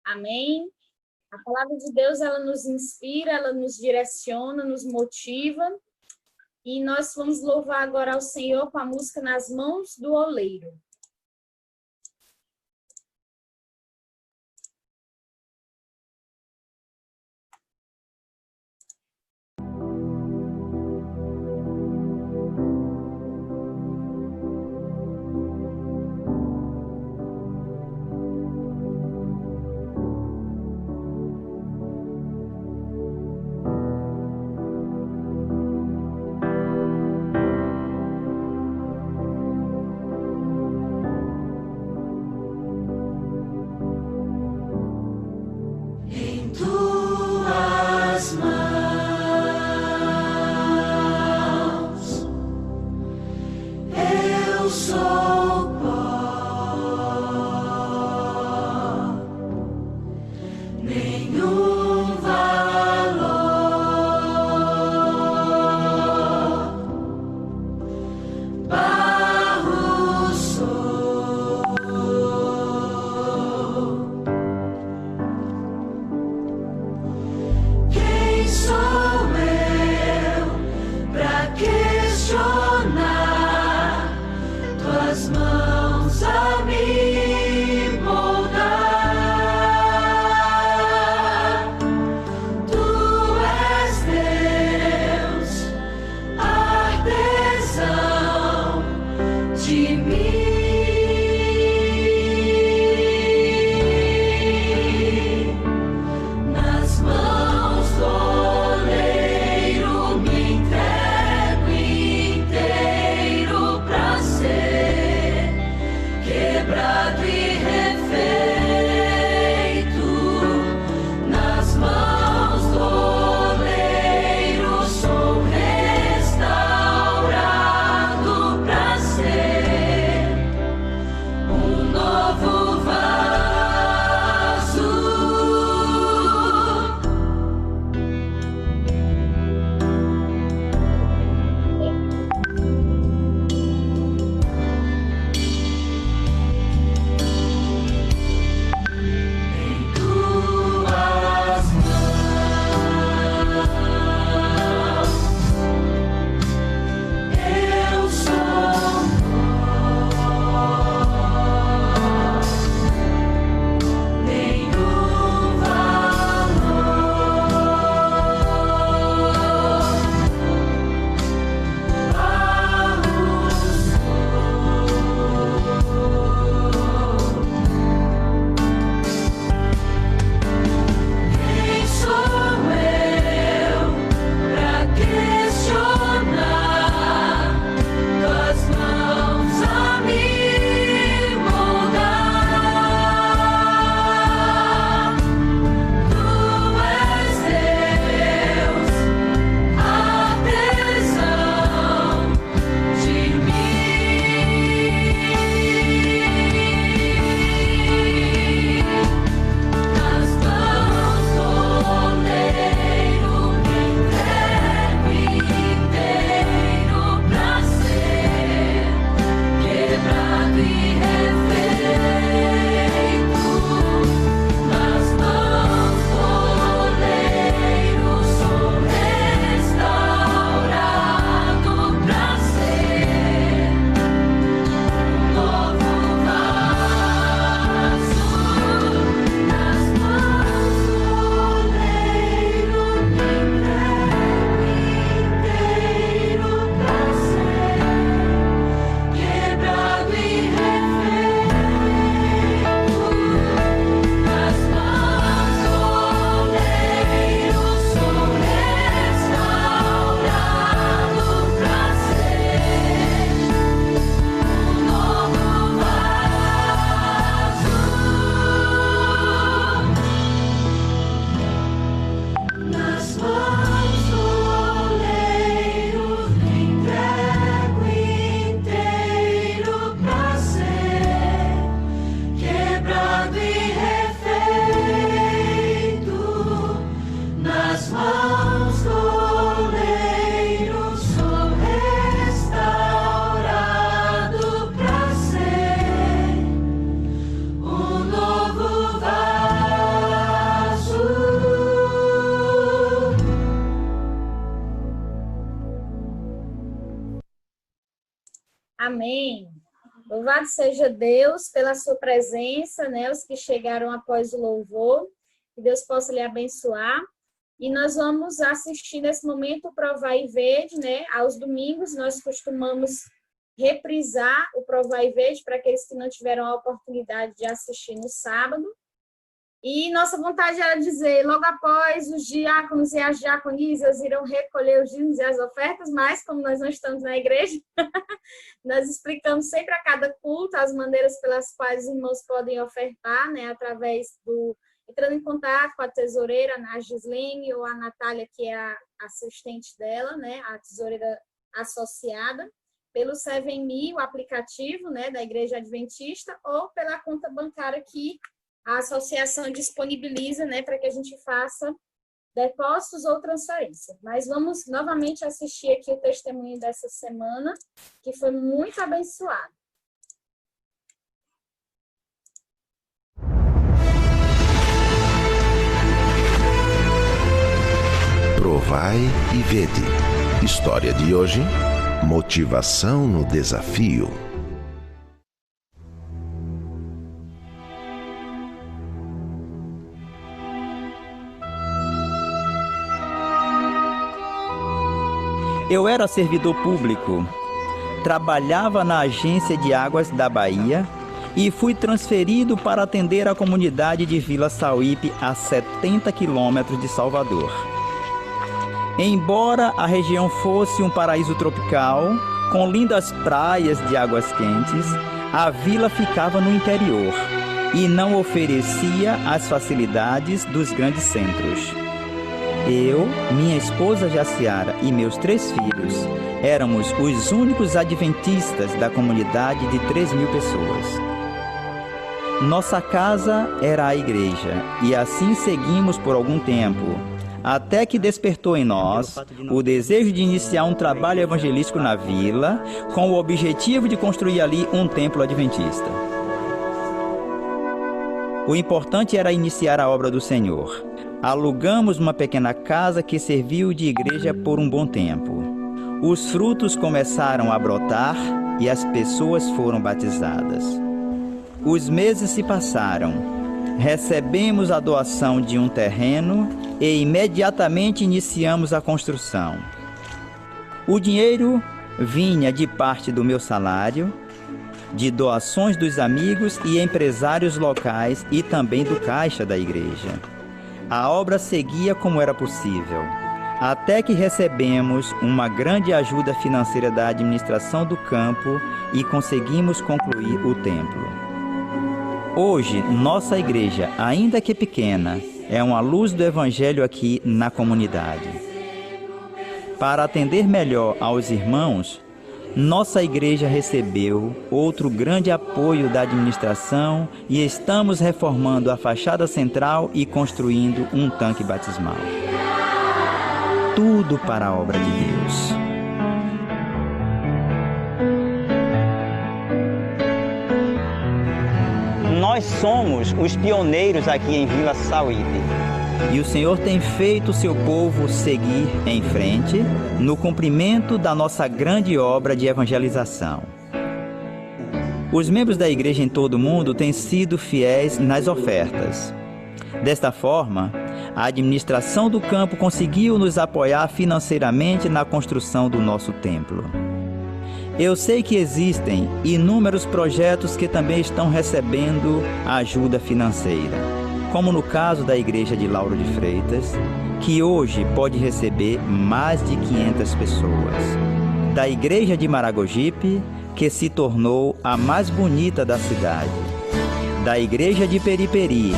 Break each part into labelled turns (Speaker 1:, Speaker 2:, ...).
Speaker 1: Amém? A palavra de Deus, ela nos inspira, ela nos direciona, nos motiva. E nós vamos louvar agora ao Senhor com a música Nas Mãos do Oleiro. Amém. Louvado seja Deus pela sua presença, né? Os que chegaram após o louvor, que Deus possa lhe abençoar. E nós vamos assistir nesse momento o Provar e Vede, né? Aos domingos nós costumamos reprisar o Provar e Vede para aqueles que não tiveram a oportunidade de assistir no sábado. E nossa vontade era dizer, logo após os diáconos e as diaconisas irão recolher os dízimos e as ofertas, mas como nós não estamos na igreja, nós explicamos sempre a cada culto as maneiras pelas quais os irmãos podem ofertar, né, através entrando em contato com a tesoureira, a Gislene, ou a Natália, que é a assistente dela, né, a tesoureira associada, pelo 7Me, o aplicativo, né, da Igreja Adventista, ou pela conta bancária que a associação disponibiliza, né, para que a gente faça depósitos ou transferência. Mas vamos novamente assistir aqui o testemunho dessa semana, que foi muito abençoado.
Speaker 2: Provai e vede. História de hoje: motivação no desafio.
Speaker 3: Eu era servidor público, trabalhava na Agência de Águas da Bahia e fui transferido para atender a comunidade de Vila Sauípe, a 70 quilômetros de Salvador. Embora a região fosse um paraíso tropical, com lindas praias de águas quentes, a vila ficava no interior e não oferecia as facilidades dos grandes centros. Eu, minha esposa Jaciara e meus 3 filhos éramos os únicos adventistas da comunidade de 3.000 pessoas. Nossa casa era a igreja e assim seguimos por algum tempo, até que despertou em nós o desejo de iniciar um trabalho evangelístico na vila, com o objetivo de construir ali um templo adventista. O importante era iniciar a obra do Senhor. Alugamos uma pequena casa que serviu de igreja por um bom tempo. Os frutos começaram a brotar e as pessoas foram batizadas. Os meses se passaram. Recebemos a doação de um terreno e imediatamente iniciamos a construção. O dinheiro vinha de parte do meu salário, de doações dos amigos e empresários locais e também do caixa da igreja. A obra seguia como era possível, até que recebemos uma grande ajuda financeira da administração do campo e conseguimos concluir o templo. Hoje, nossa igreja, ainda que pequena, é uma luz do Evangelho aqui na comunidade. Para atender melhor aos irmãos, nossa igreja recebeu outro grande apoio da administração e estamos reformando a fachada central e construindo um tanque batismal. Tudo para a obra de Deus.
Speaker 4: Nós somos os pioneiros aqui em Vila Sauípe.
Speaker 3: E o Senhor tem feito o seu povo seguir em frente no cumprimento da nossa grande obra de evangelização. Os membros da igreja em todo o mundo têm sido fiéis nas ofertas. Desta forma, a administração do campo conseguiu nos apoiar financeiramente na construção do nosso templo. Eu sei que existem inúmeros projetos que também estão recebendo ajuda financeira, como no caso da Igreja de Lauro de Freitas, que hoje pode receber mais de 500 pessoas. Da Igreja de Maragogipe, que se tornou a mais bonita da cidade. Da Igreja de Periperi,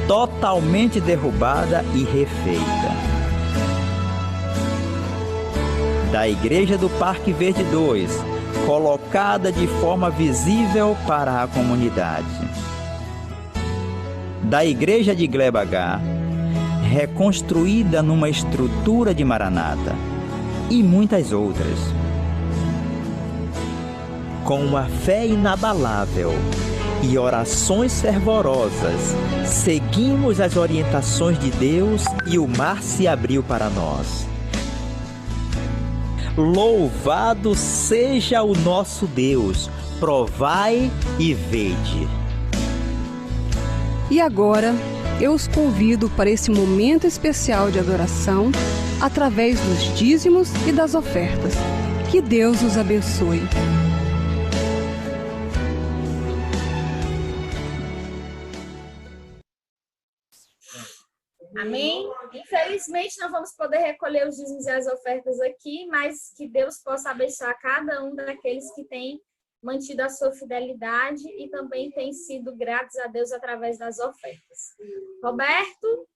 Speaker 3: totalmente derrubada e refeita. Da Igreja do Parque Verde 2, colocada de forma visível para a comunidade. Da Igreja de Gleba H, reconstruída numa estrutura de Maranata, e muitas outras. Com uma fé inabalável e orações fervorosas, seguimos as orientações de Deus e o mar se abriu para nós. Louvado seja o nosso Deus. Provai e vede.
Speaker 5: E agora, eu os convido para esse momento especial de adoração através dos dízimos e das ofertas. Que Deus os abençoe.
Speaker 1: Amém? Infelizmente, não vamos poder recolher os dízimos e as ofertas aqui, mas que Deus possa abençoar cada um daqueles que têm mantido a sua fidelidade e também têm sido gratos a Deus através das ofertas. Roberto?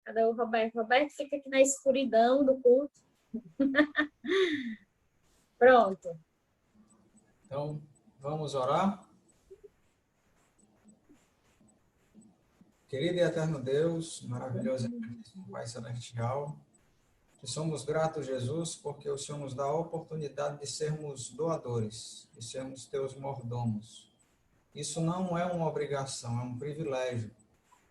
Speaker 1: Cadê o Roberto? Roberto fica aqui na escuridão do culto. Pronto.
Speaker 6: Então, vamos orar. Querido e eterno Deus, maravilhoso Pai Celestial, que somos gratos, Jesus, porque o Senhor nos dá a oportunidade de sermos doadores, de sermos teus mordomos. Isso não é uma obrigação, é um privilégio,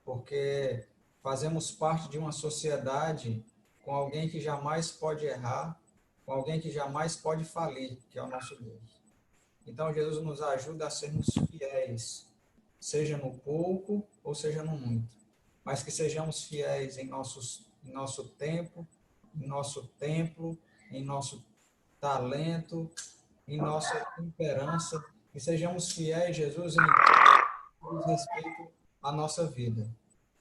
Speaker 6: porque fazemos parte de uma sociedade com alguém que jamais pode errar, com alguém que jamais pode falir, que é o nosso Deus. Então, Jesus nos ajuda a sermos fiéis, seja no pouco ou seja no muito, mas que sejamos fiéis em nosso tempo, em nosso templo, em nosso talento, em nossa temperança, que sejamos fiéis, Jesus, em respeito à nossa vida.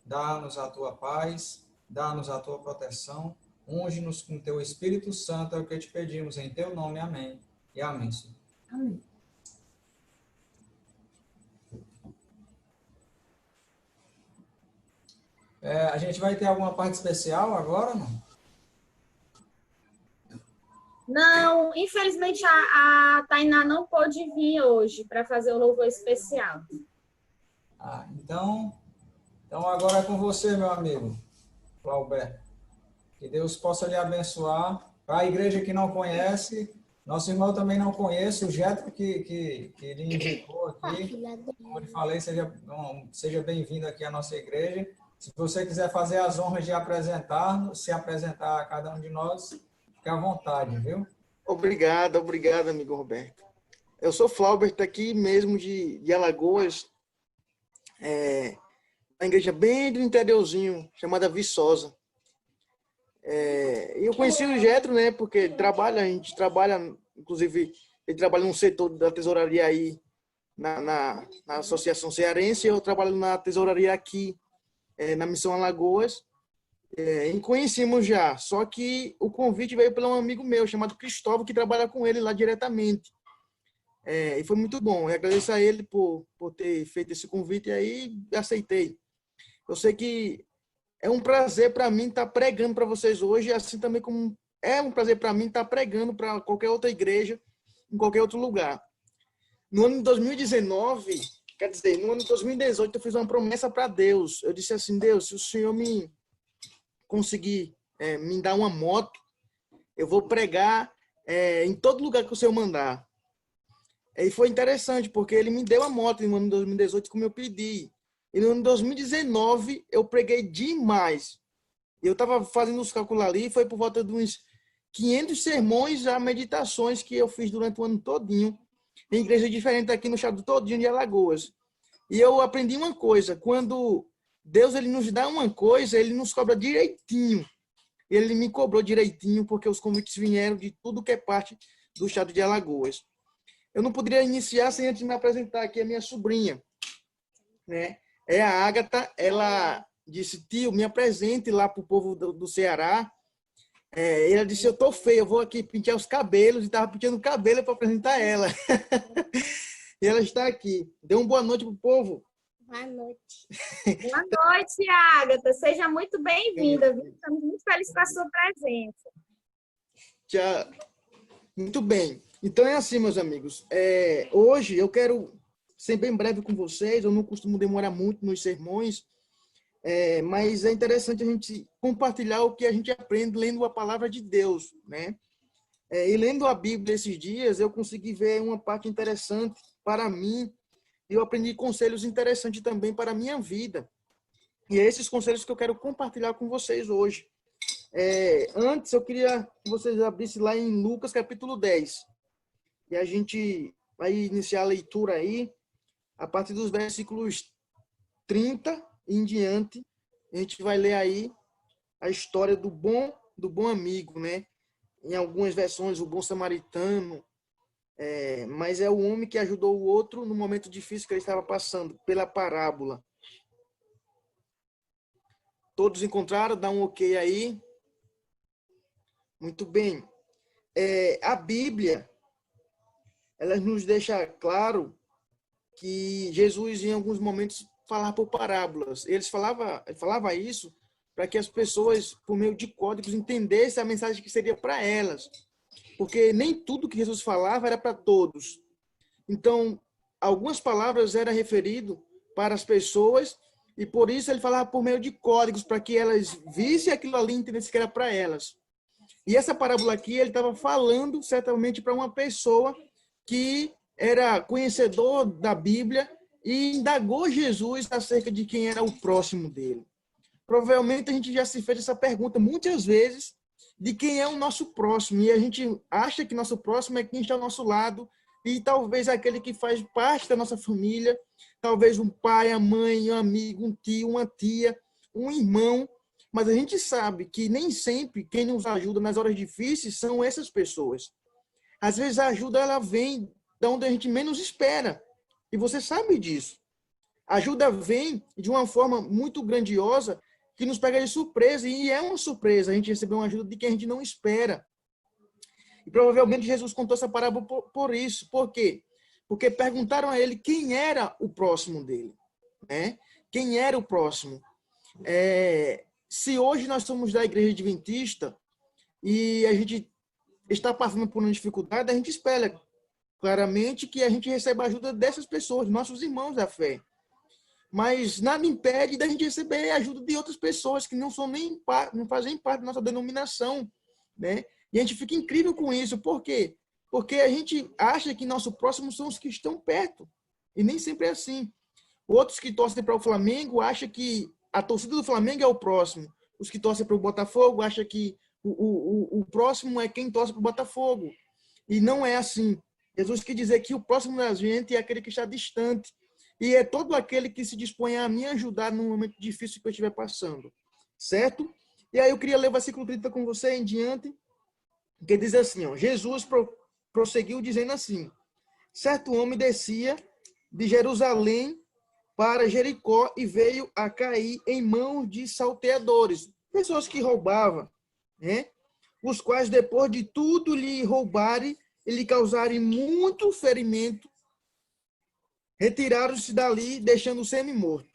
Speaker 6: Dá-nos a tua paz, dá-nos a tua proteção, unge-nos com teu Espírito Santo, é o que te pedimos, em teu nome, amém. E amém, Senhor. Amém. A gente vai ter alguma parte especial agora, não?
Speaker 1: Não, infelizmente a Tainá não pôde vir hoje para fazer o louvor especial.
Speaker 6: Então agora é com você, meu amigo, Clauber. Que Deus possa lhe abençoar. Para a igreja que não conhece, nosso irmão também não conhece, o Jetro que ele indicou aqui. Como eu falei, seja bem-vindo aqui à nossa igreja. Se você quiser fazer as honras de se apresentar a cada um de nós, fique à vontade, viu?
Speaker 7: Obrigado, amigo Roberto. Eu sou Flaubert aqui mesmo de Alagoas, uma igreja bem do interiorzinho, chamada Viçosa. Eu conheci o Jetro, né, porque a gente trabalha, inclusive, ele trabalha no setor da tesouraria aí, na Associação Cearense, e eu trabalho na tesouraria aqui, na Missão Alagoas, e conhecemos já, só que o convite veio por um amigo meu, chamado Cristóvão, que trabalha com ele lá diretamente. E foi muito bom, eu agradeço a ele por ter feito esse convite, e aí aceitei. Eu sei que é um prazer para mim estar pregando para vocês hoje, assim também como é um prazer para mim estar pregando para qualquer outra igreja, em qualquer outro lugar. No ano de 2019, quer dizer, no ano de 2018, eu fiz uma promessa para Deus. Eu disse assim, Deus, se o Senhor me conseguir me dar uma moto, eu vou pregar em todo lugar que o Senhor mandar. E foi interessante, porque ele me deu a moto no ano de 2018, como eu pedi. E no ano de 2019, eu preguei demais. Eu estava fazendo os cálculos ali, foi por volta de uns 500 sermões a meditações que eu fiz durante o ano todinho, em igrejas diferentes aqui no estado todinho de Alagoas. E eu aprendi uma coisa, quando Deus ele nos dá uma coisa, ele nos cobra direitinho. Ele me cobrou direitinho, porque os convites vieram de tudo que é parte do estado de Alagoas. Eu não poderia iniciar sem antes me apresentar aqui a minha sobrinha, né? É a Ágata, ela disse, tio, me apresente lá para o povo do Ceará. Ela disse, eu tô feia, eu vou aqui pentear os cabelos, e estava penteando o cabelo para apresentar ela. E ela está aqui. Dê uma boa noite para o povo.
Speaker 1: Boa noite. Boa noite, Ágata. Seja muito bem-vinda. Estamos muito felizes com a sua presença.
Speaker 7: Tchau. Muito bem. Então é assim, meus amigos. Hoje eu quero ser bem breve com vocês. Eu não costumo demorar muito nos sermões, mas é interessante a gente compartilhar o que a gente aprende lendo a palavra de Deus, né? E lendo a Bíblia esses dias, eu consegui ver uma parte interessante para mim, e eu aprendi conselhos interessantes também para a minha vida. E é esses conselhos que eu quero compartilhar com vocês hoje. Antes, eu queria que vocês abrissem lá em Lucas, capítulo 10. E a gente vai iniciar a leitura aí, a partir dos versículos 30 em diante. A gente vai ler aí a história do bom amigo, né? Em algumas versões, o bom samaritano, mas é o homem que ajudou o outro no momento difícil que ele estava passando, pela parábola. Todos encontraram? Dá um ok aí. Muito bem. A Bíblia, ela nos deixa claro que Jesus, em alguns momentos, falava por parábolas. Ele falava isso para que as pessoas, por meio de códigos, entendessem a mensagem que seria para elas. Porque nem tudo que Jesus falava era para todos. Então, algumas palavras eram referidas para as pessoas e por isso ele falava por meio de códigos, para que elas vissem aquilo ali e entendessem que era para elas. E essa parábola aqui, ele estava falando certamente para uma pessoa que era conhecedor da Bíblia e indagou Jesus acerca de quem era o próximo dele. Provavelmente a gente já se fez essa pergunta muitas vezes de quem é o nosso próximo. E a gente acha que nosso próximo é quem está ao nosso lado e talvez aquele que faz parte da nossa família, talvez um pai, a mãe, um amigo, um tio, uma tia, um irmão. Mas a gente sabe que nem sempre quem nos ajuda nas horas difíceis são essas pessoas. Às vezes a ajuda ela vem de onde a gente menos espera. E você sabe disso. A ajuda vem de uma forma muito grandiosa que nos pega de surpresa. E é uma surpresa a gente receber uma ajuda de quem a gente não espera. E provavelmente Jesus contou essa parábola por isso. Por quê? Porque perguntaram a ele quem era o próximo dele. Né? Quem era o próximo? Se hoje nós somos da Igreja Adventista e a gente está passando por uma dificuldade, a gente espera claramente que a gente receba a ajuda dessas pessoas, nossos irmãos da fé. Mas nada impede da gente receber a ajuda de outras pessoas que não fazem parte da nossa denominação, né? E a gente fica incrível com isso. Por quê? Porque a gente acha que nosso próximo são os que estão perto. E nem sempre é assim. Outros que torcem para o Flamengo acham que a torcida do Flamengo é o próximo. Os que torcem para o Botafogo acham que o próximo é quem torce para o Botafogo. E não é assim. Jesus quer dizer que o próximo da gente é aquele que está distante. E é todo aquele que se dispõe a me ajudar no momento difícil que eu estiver passando. Certo? E aí eu queria ler o versículo 30 com você em diante, que diz assim, ó, Jesus prosseguiu dizendo assim: certo homem descia de Jerusalém para Jericó e veio a cair em mãos de salteadores, pessoas que roubavam, né? Os quais, depois de tudo lhe roubarem e lhe causarem muito ferimento, retiraram-se dali, deixando-o semi-morto.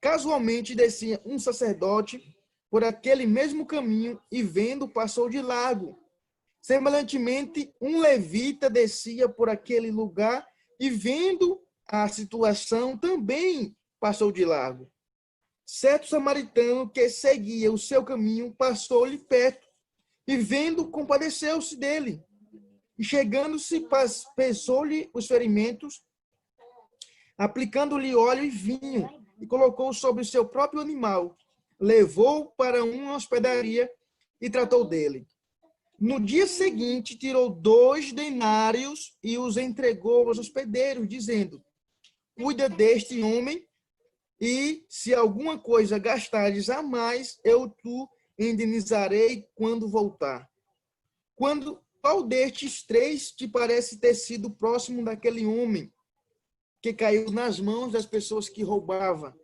Speaker 7: Casualmente descia um sacerdote por aquele mesmo caminho e, vendo, passou de largo. Semelhantemente, um levita descia por aquele lugar e, vendo a situação, também passou de largo. Certo samaritano que seguia o seu caminho passou-lhe perto e, vendo, compadeceu-se dele. E, chegando-se, pesou-lhe os ferimentos, aplicando-lhe óleo e vinho, e colocou sobre o seu próprio animal, levou para uma hospedaria e tratou dele. No dia seguinte, tirou 2 denários e os entregou aos hospedeiros, dizendo: cuida deste homem, e se alguma coisa gastares a mais, eu te indenizarei quando voltar. Qual destes 3 te parece ter sido próximo daquele homem que caiu nas mãos das pessoas que roubava?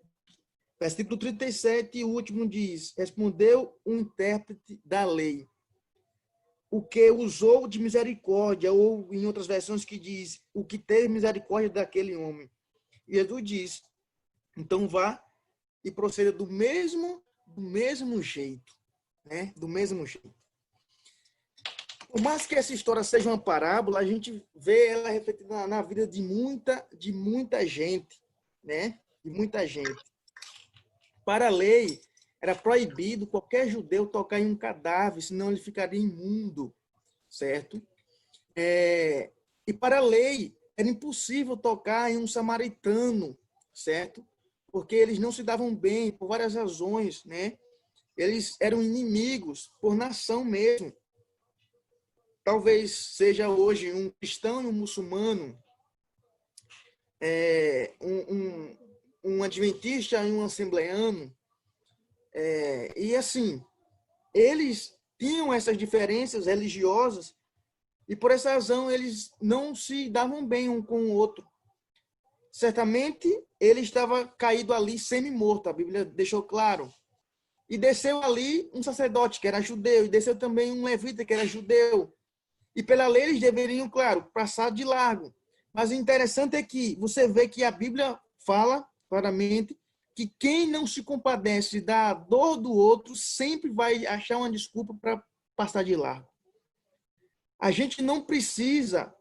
Speaker 7: Versículo 37, o último diz: respondeu o intérprete da lei, o que usou de misericórdia, ou em outras versões que diz, o que teve misericórdia daquele homem. E Jesus diz: então vá e proceda do mesmo jeito, né? Do mesmo jeito. Por mais que essa história seja uma parábola, a gente vê ela refletida na vida de muita gente, né? De muita gente. Para a lei, era proibido qualquer judeu tocar em um cadáver, senão ele ficaria imundo, certo? E para a lei, era impossível tocar em um samaritano, certo? Porque eles não se davam bem por várias razões, né? eles eram inimigos por nação mesmo. Talvez seja hoje um cristão e um muçulmano, um adventista e um assembleano. E assim, eles tinham essas diferenças religiosas e por essa razão eles não se davam bem um com o outro. Certamente ele estava caído ali semi-morto, a Bíblia deixou claro. E desceu ali um sacerdote que era judeu, e desceu também um levita que era judeu. E pela lei eles deveriam, claro, passar de largo. Mas o interessante é que você vê que a Bíblia fala claramente que quem não se compadece da dor do outro sempre vai achar uma desculpa para passar de largo. A gente não precisa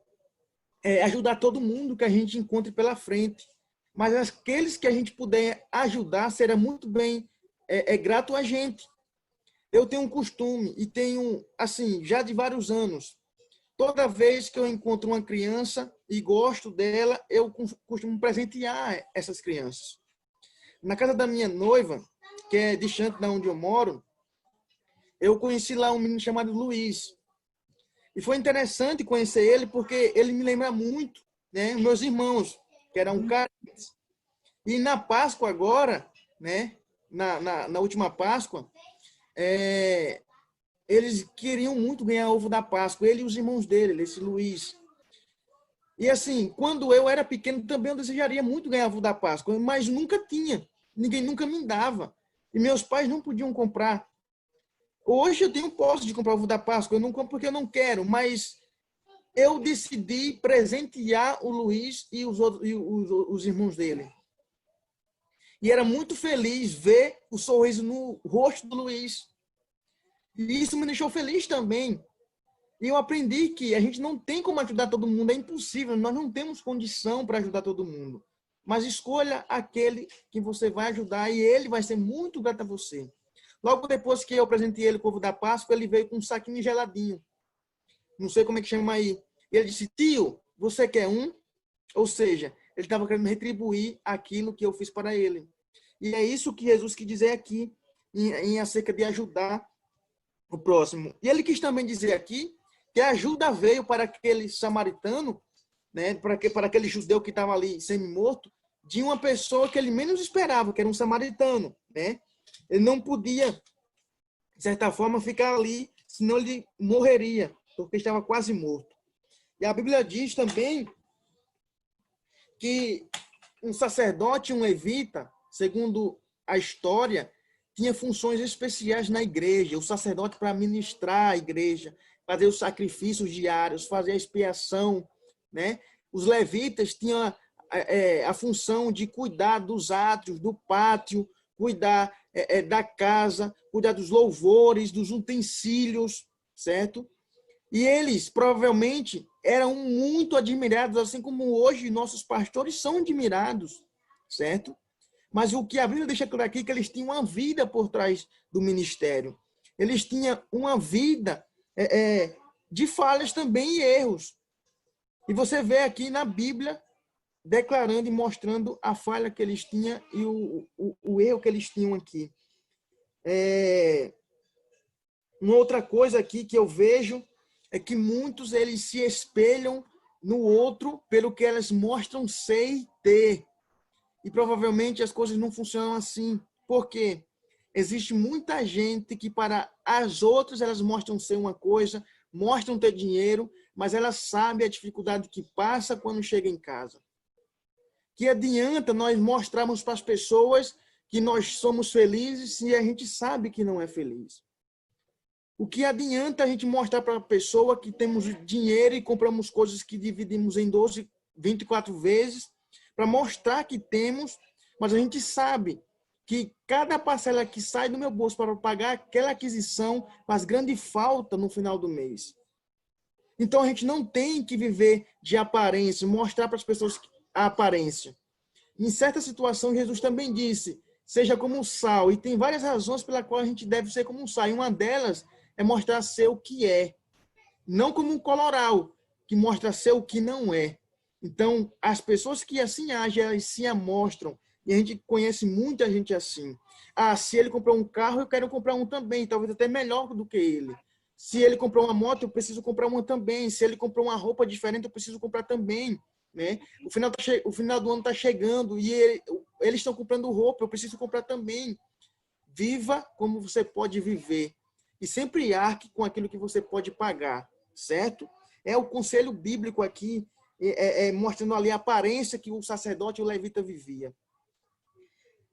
Speaker 7: ajudar todo mundo que a gente encontre pela frente, mas aqueles que a gente puder ajudar será muito bem grato a gente. Eu tenho um costume, e tenho, assim, já de vários anos, toda vez que eu encontro uma criança e gosto dela, eu costumo presentear essas crianças. Na casa da minha noiva, que é distante de onde eu moro, eu conheci lá um menino chamado Luiz. E foi interessante conhecer ele, porque ele me lembra muito, né, meus irmãos, que eram carentes. E na Páscoa agora, né, na última Páscoa, eles queriam muito ganhar ovo da Páscoa, ele e os irmãos dele, esse Luiz. E assim, quando eu era pequeno, também eu desejaria muito ganhar ovo da Páscoa, mas nunca tinha. Ninguém nunca me dava. E meus pais não podiam comprar. Hoje eu tenho posse de comprar ovo da Páscoa, eu não compro porque eu não quero, mas eu decidi presentear o Luiz e os irmãos dele. E era muito feliz ver o sorriso no rosto do Luiz. E isso me deixou feliz também. E eu aprendi que a gente não tem como ajudar todo mundo, é impossível, nós não temos condição para ajudar todo mundo. Mas escolha aquele que você vai ajudar e ele vai ser muito grato a você. Logo depois que eu apresentei ele com o ovo da Páscoa, ele veio com um saquinho geladinho. Não sei como é que chama aí. E ele disse, tio, você quer um? Ou seja, ele estava querendo retribuir aquilo que eu fiz para ele. E é isso que Jesus quis dizer aqui, em acerca de ajudar o próximo. E ele quis também dizer aqui que a ajuda veio para aquele samaritano, né, para aquele judeu que estava ali semi-morto, de uma pessoa que ele menos esperava, que era um samaritano, né? Ele não podia, de certa forma, ficar ali, senão ele morreria, porque estava quase morto. E a Bíblia diz também que um sacerdote, um levita, segundo a história, tinha funções especiais na igreja. O sacerdote para ministrar a igreja, fazer os sacrifícios diários, fazer a expiação, né? Os levitas tinham a função de cuidar dos átrios, do pátio, cuidar da casa, cuidar dos louvores, dos utensílios, certo? E eles provavelmente eram muito admirados, assim como hoje nossos pastores são admirados, certo? Mas o que a Bíblia deixa claro aqui é que eles tinham uma vida por trás do ministério. Eles tinham uma vida de falhas também e erros. E você vê aqui na Bíblia declarando e mostrando a falha que eles tinham e o erro que eles tinham aqui. Uma outra coisa aqui que eu vejo é que muitos eles se espelham no outro pelo que elas mostram ser e ter. E provavelmente as coisas não funcionam assim. Por quê? Existe muita gente que para as outras elas mostram ser uma coisa, mostram ter dinheiro, mas elas sabem a dificuldade que passa quando chega em casa. Que adianta nós mostrarmos para as pessoas que nós somos felizes se a gente sabe que não é feliz? O que adianta a gente mostrar para a pessoa que temos dinheiro e compramos coisas que dividimos em 12, 24 vezes, para mostrar que temos, mas a gente sabe que cada parcela que sai do meu bolso para pagar aquela aquisição faz grande falta no final do mês. Então a gente não tem que viver de aparência, mostrar para as pessoas a aparência. Em certa situação, Jesus também disse, seja como o sal, e tem várias razões pela qual a gente deve ser como um sal, e uma delas é mostrar ser o que é, não como um coloral, que mostra ser o que não é. Então, as pessoas que assim agem, elas se amostram, E a gente conhece muita gente assim. Ah, se ele comprou um carro, eu quero comprar um também, talvez até melhor do que ele. Se ele comprou uma moto, eu preciso comprar uma também. Se ele comprou uma roupa diferente, eu preciso comprar também, né? O final do ano está chegando e eles estão comprando roupa, eu preciso comprar também. Viva como você pode viver e sempre arque com aquilo que você pode pagar, certo? É o conselho bíblico aqui, mostrando ali a aparência que o sacerdote e o levita vivia.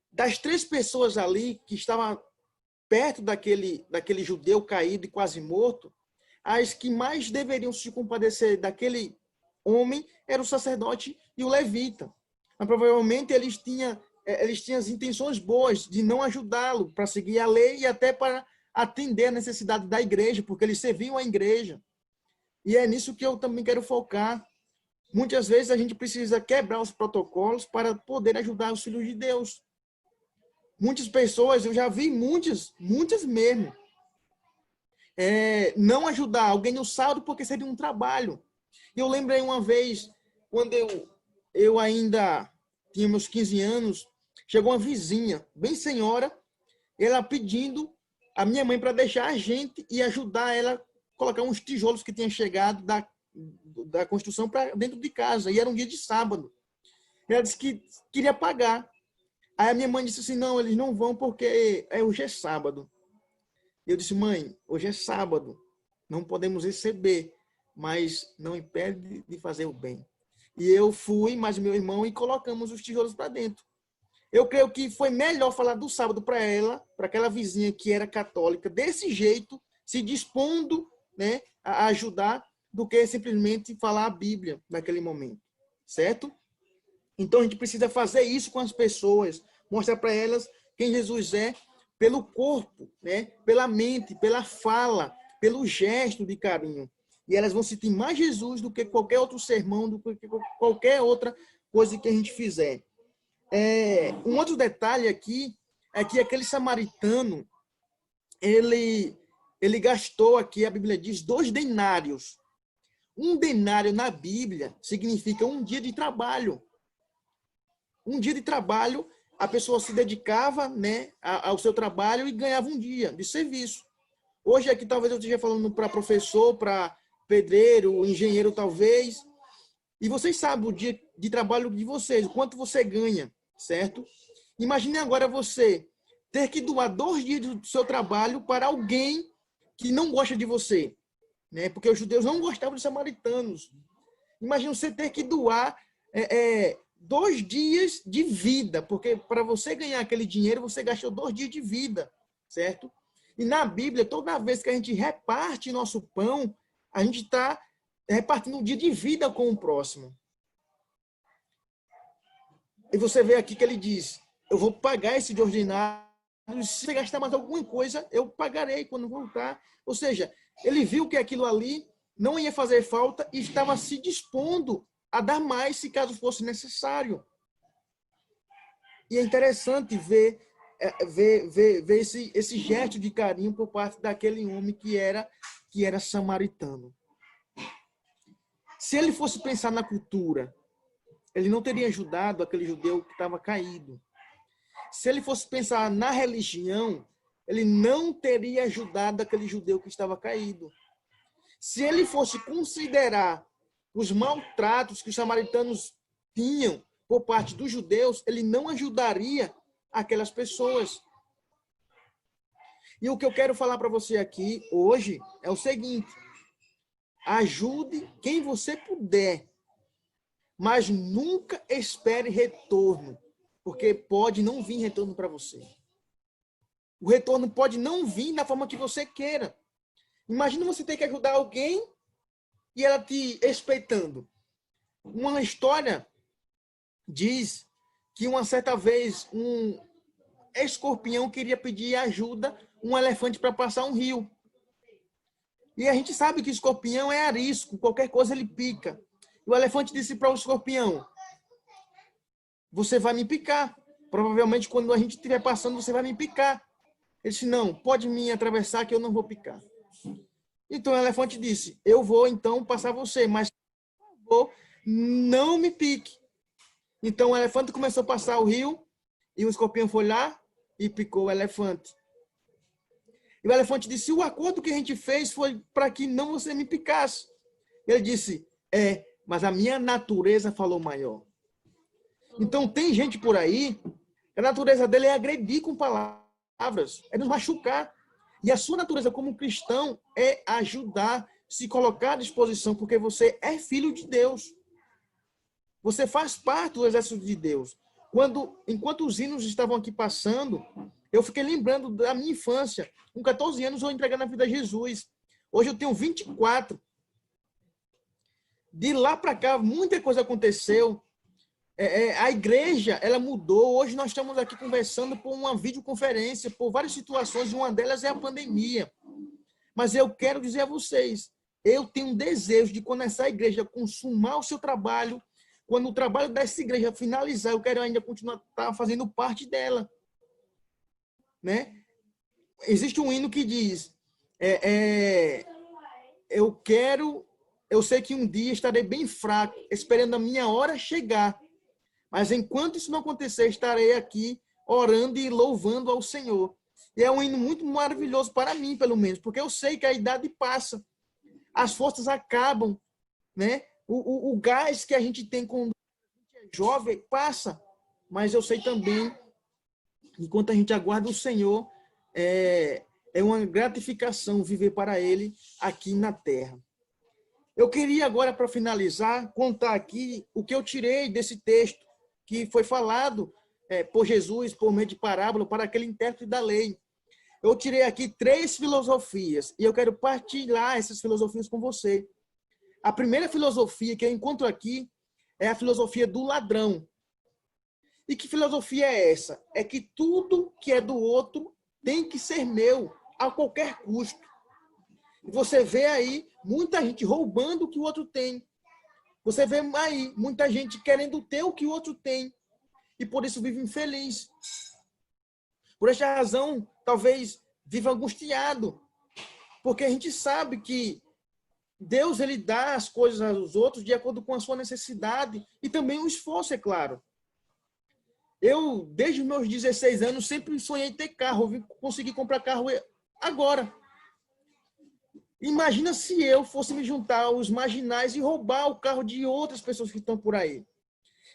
Speaker 7: Das 3 pessoas ali que estavam perto daquele judeu caído e quase morto, as que mais deveriam se compadecer daquele homem era o sacerdote e o levita. Mas provavelmente eles tinham as intenções boas de não ajudá-lo para seguir a lei e até para atender a necessidade da igreja, porque eles serviam a igreja. E é nisso que eu também quero focar. Muitas vezes a gente precisa quebrar os protocolos para poder ajudar os filhos de Deus. Muitas pessoas, eu já vi muitas mesmo, não ajudar alguém no sábado porque seria um trabalho. Eu lembrei uma vez, quando eu ainda tinha meus 15 anos, chegou uma vizinha, bem senhora, ela pedindo a minha mãe para deixar a gente e ajudar ela a colocar uns tijolos que tinham chegado da construção para dentro de casa. E era um dia de sábado. Ela disse que queria pagar. Aí a minha mãe disse assim, não, eles não vão porque hoje é sábado. Eu disse, mãe, hoje é sábado, não podemos receber, mas não impede de fazer o bem. E eu fui, mais meu irmão, e colocamos os tijolos para dentro. Eu creio que foi melhor falar do sábado para ela, para aquela vizinha que era católica, desse jeito, se dispondo, né, a ajudar, do que simplesmente falar a Bíblia naquele momento, certo? Então, a gente precisa fazer isso com as pessoas, mostrar para elas quem Jesus é, pelo corpo, né? Pela mente, pela fala, pelo gesto de carinho. E elas vão sentir mais Jesus do que qualquer outro sermão, do que qualquer outra coisa que a gente fizer. Um outro detalhe aqui é que aquele samaritano, ele gastou aqui, a Bíblia diz, 2 denários. Um denário na Bíblia significa um dia de trabalho. Um dia de trabalho, a pessoa se dedicava, né, ao seu trabalho e ganhava um dia de serviço. Hoje aqui talvez eu esteja falando para professor, para pedreiro, engenheiro talvez. E vocês sabem o dia de trabalho de vocês, o quanto você ganha, certo? Imagine agora você ter que doar 2 dias do seu trabalho para alguém que não gosta de você, né? Porque os judeus não gostavam dos samaritanos. Imagina você ter que doar 2 dias de vida, porque para você ganhar aquele dinheiro, você gastou 2 dias de vida, certo? E na Bíblia, toda vez que a gente reparte nosso pão, a gente está repartindo um dia de vida com o próximo. E você vê aqui que ele diz, eu vou pagar esse de ordinário, se você gastar mais alguma coisa, eu pagarei quando voltar. Ou seja, ele viu que aquilo ali não ia fazer falta e estava se dispondo a dar mais se caso fosse necessário. E é interessante ver esse gesto de carinho por parte daquele homem que era samaritano. Se ele fosse pensar na cultura, ele não teria ajudado aquele judeu que estava caído. Se ele fosse pensar na religião, ele não teria ajudado aquele judeu que estava caído. Se ele fosse considerar os maltratos que os samaritanos tinham por parte dos judeus, ele não ajudaria aquelas pessoas. E o que eu quero falar para você aqui hoje é o seguinte: ajude quem você puder, mas nunca espere retorno, porque pode não vir retorno para você. O retorno pode não vir da forma que você queira. Imagina você ter que ajudar alguém e ela te respeitando. Uma história diz que uma certa vez um escorpião queria pedir ajuda a um elefante para passar um rio. E a gente sabe que o escorpião é arisco, qualquer coisa ele pica. E o elefante disse para o escorpião: você vai me picar. Provavelmente quando a gente estiver passando, você vai me picar. Ele disse: não, pode me atravessar que eu não vou picar. Então o elefante disse: eu vou então passar você, mas por favor, não me pique. Então o elefante começou a passar o rio E o escorpião foi lá e picou o elefante. E o elefante disse, o acordo que a gente fez foi para que não você me picasse. Ele disse, mas a minha natureza falou maior. Então tem gente por aí, a natureza dele é agredir com palavras, é nos machucar. E a sua natureza como cristão é ajudar, se colocar à disposição, porque você é filho de Deus. Você faz parte do exército de Deus. Enquanto os hinos estavam aqui passando, eu fiquei lembrando da minha infância. Com 14 anos, eu entregando a vida a Jesus. Hoje eu tenho 24. De lá para cá, muita coisa aconteceu. A igreja, ela mudou. Hoje nós estamos aqui conversando por uma videoconferência, por várias situações, e uma delas é a pandemia. Mas eu quero dizer a vocês, eu tenho um desejo de, quando essa igreja consumar o seu trabalho, quando o trabalho dessa igreja finalizar, eu quero ainda continuar fazendo parte dela. Né? Existe um hino que diz, eu sei que um dia estarei bem fraco, esperando a minha hora chegar. Mas enquanto isso não acontecer, estarei aqui orando e louvando ao Senhor. E é um hino muito maravilhoso para mim, pelo menos, porque eu sei que a idade passa, as forças acabam, né? O gás que a gente tem quando a gente é jovem passa, mas eu sei também, enquanto a gente aguarda o Senhor, é uma gratificação viver para Ele aqui na terra. Eu queria agora, para finalizar, contar aqui o que eu tirei desse texto que foi falado por Jesus, por meio de parábola, para aquele intérprete da lei. Eu tirei aqui 3 filosofias e eu quero partilhar essas filosofias com você. A primeira filosofia que eu encontro aqui é a filosofia do ladrão. E que filosofia é essa? É que tudo que é do outro tem que ser meu, a qualquer custo. Você vê aí muita gente roubando o que o outro tem. Você vê aí muita gente querendo ter o que o outro tem. E por isso vive infeliz. Por esta razão, talvez viva angustiado. Porque a gente sabe que Deus, ele dá as coisas aos outros de acordo com a sua necessidade. E também o esforço, é claro. Eu, desde os meus 16 anos, sempre sonhei ter carro. Eu consegui comprar carro agora. Imagina se eu fosse me juntar aos marginais e roubar o carro de outras pessoas que estão por aí.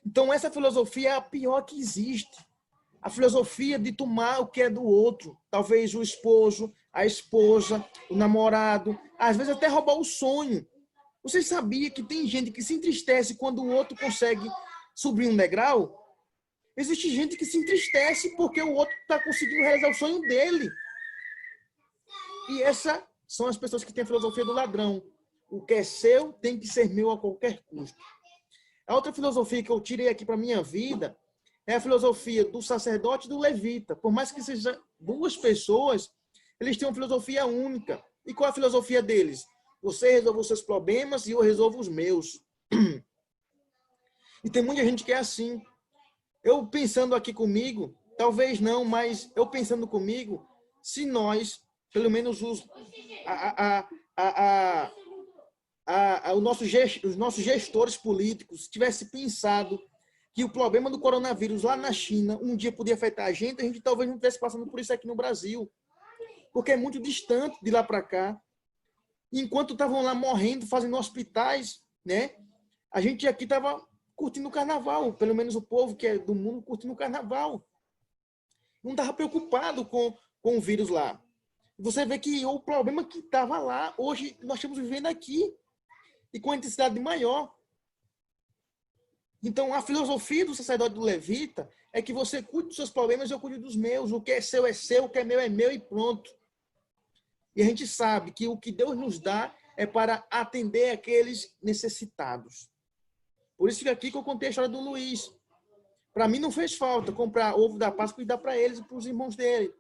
Speaker 7: Então, essa filosofia é a pior que existe. A filosofia de tomar o que é do outro. Talvez o esposo, a esposa, o namorado. Às vezes até roubar o sonho. Você sabia que tem gente que se entristece quando o outro consegue subir um degrau? Existe gente que se entristece porque o outro está conseguindo realizar o sonho dele. E essa são as pessoas que têm a filosofia do ladrão. O que é seu tem que ser meu a qualquer custo. A outra filosofia que eu tirei aqui para a minha vida é a filosofia do sacerdote e do levita. Por mais que sejam 2 pessoas, eles têm uma filosofia única. E qual é a filosofia deles? Você resolve os seus problemas e eu resolvo os meus. E tem muita gente que é assim. Eu pensando aqui comigo, talvez não, mas eu pensando comigo, se nós, pelo menos os nossos gestores políticos tivessem pensado que o problema do coronavírus lá na China um dia podia afetar a gente talvez não estivesse passando por isso aqui no Brasil. Porque é muito distante de lá para cá. Enquanto estavam lá morrendo, fazendo hospitais, né? A gente aqui estava curtindo o carnaval, pelo menos o povo que é do mundo curtindo o carnaval. Não estava preocupado com o vírus lá. Você vê que o problema que estava lá, hoje nós estamos vivendo aqui, e com intensidade maior. Então, a filosofia do sacerdote do levita é que você cuide dos seus problemas e eu cuido dos meus. O que é seu, o que é meu e pronto. E a gente sabe que o que Deus nos dá é para atender aqueles necessitados. Por isso que aqui que eu contei a história do Luiz. Para mim não fez falta comprar ovo da Páscoa e dar para eles e para os irmãos dele.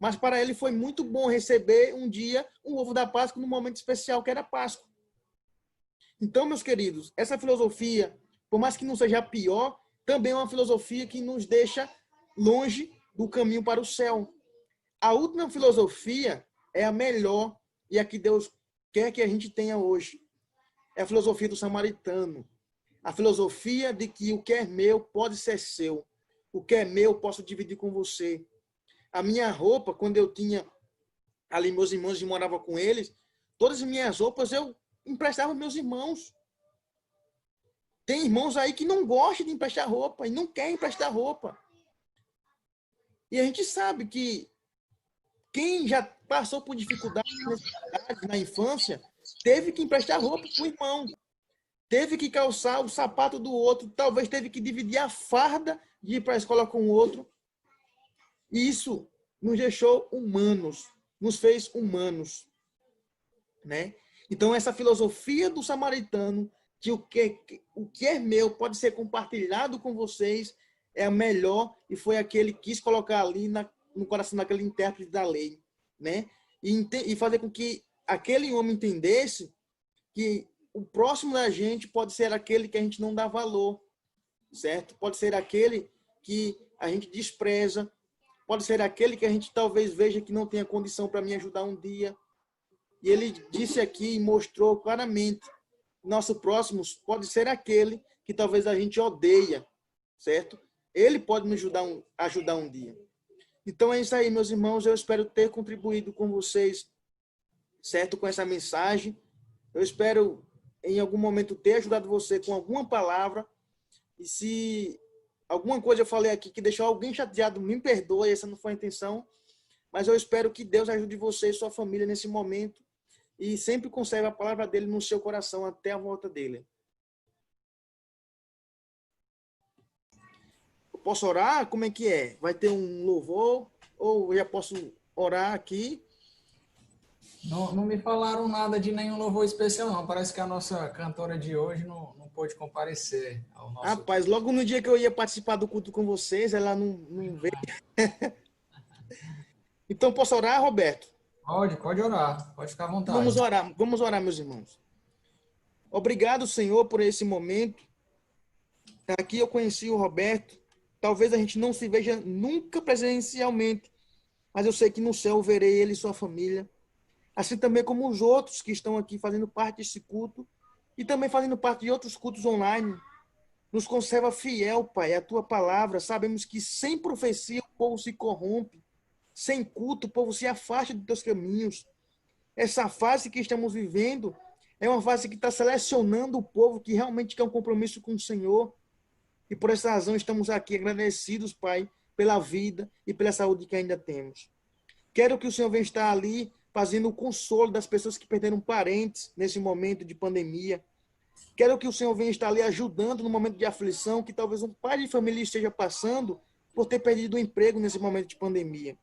Speaker 7: Mas para ele foi muito bom receber um dia um ovo da Páscoa num momento especial que era a Páscoa. Então, meus queridos, essa filosofia, por mais que não seja a pior, também é uma filosofia que nos deixa longe do caminho para o céu. A última filosofia é a melhor e a que Deus quer que a gente tenha hoje. É a filosofia do samaritano. A filosofia de que o que é meu pode ser seu. O que é meu, eu posso dividir com você. A minha roupa, quando eu tinha ali meus irmãos e morava com eles, todas as minhas roupas eu emprestava aos meus irmãos. Tem irmãos aí que não gostam de emprestar roupa e não querem emprestar roupa. E a gente sabe que quem já passou por dificuldades na infância teve que emprestar roupa para o irmão. Teve que calçar o sapato do outro. Talvez teve que dividir a farda de ir para a escola com o outro. E isso nos deixou humanos. Nos fez humanos. Né? Então, essa filosofia do samaritano, que o que é meu pode ser compartilhado com vocês, é a melhor, e foi aquele que quis colocar ali no coração daquele intérprete da lei, né? E fazer com que aquele homem entendesse que o próximo da gente pode ser aquele que a gente não dá valor, certo? Pode ser aquele que a gente despreza, pode ser aquele que a gente talvez veja que não tenha condição para me ajudar um dia. E ele disse aqui e mostrou claramente, nosso próximo pode ser aquele que talvez a gente odeia, certo? Ele pode nos ajudar um dia. Então é isso aí, meus irmãos. Eu espero ter contribuído com vocês, certo? Com essa mensagem. Eu espero, em algum momento, ter ajudado você com alguma palavra. E se alguma coisa eu falei aqui que deixou alguém chateado, me perdoe, essa não foi a intenção. Mas eu espero que Deus ajude você e sua família nesse momento. E sempre conserve a palavra dele no seu coração até a volta dele. Eu posso orar? Como é que é? Vai ter um louvor? Ou eu já posso orar aqui?
Speaker 6: Não me falaram nada de nenhum louvor especial, não. Parece que a nossa cantora de hoje não pôde comparecer ao nosso...
Speaker 7: Rapaz, logo no dia que eu ia participar do culto com vocês, ela não veio. Então, posso orar, Roberto?
Speaker 6: Pode orar. Pode ficar à vontade.
Speaker 7: Vamos orar, meus irmãos. Obrigado, Senhor, por esse momento. Aqui eu conheci o Roberto. Talvez a gente não se veja nunca presencialmente, mas eu sei que no céu eu verei ele e sua família. Assim também como os outros que estão aqui fazendo parte desse culto e também fazendo parte de outros cultos online. Nos conserva fiel, Pai, a tua palavra. Sabemos que sem profecia o povo se corrompe. Sem culto, o povo se afasta dos teus caminhos. Essa fase que estamos vivendo é uma fase que está selecionando o povo que realmente quer um compromisso com o Senhor. E por essa razão estamos aqui agradecidos, Pai, pela vida e pela saúde que ainda temos. Quero que o Senhor venha estar ali fazendo o consolo das pessoas que perderam parentes nesse momento de pandemia. Quero que o Senhor venha estar ali ajudando no momento de aflição que talvez um pai de família esteja passando por ter perdido o emprego nesse momento de pandemia.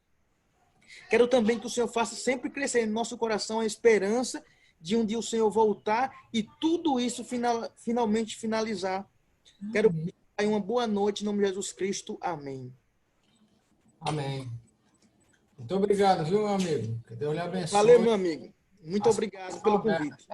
Speaker 7: Quero também que o Senhor faça sempre crescer no nosso coração a esperança de um dia o Senhor voltar e tudo isso finalmente finalizar. Quero pedir uma boa noite em nome de Jesus Cristo. Amém.
Speaker 6: Amém. Muito obrigado, viu, meu amigo? Que Deus lhe abençoe.
Speaker 7: Valeu, meu amigo. Muito obrigado pelo convite.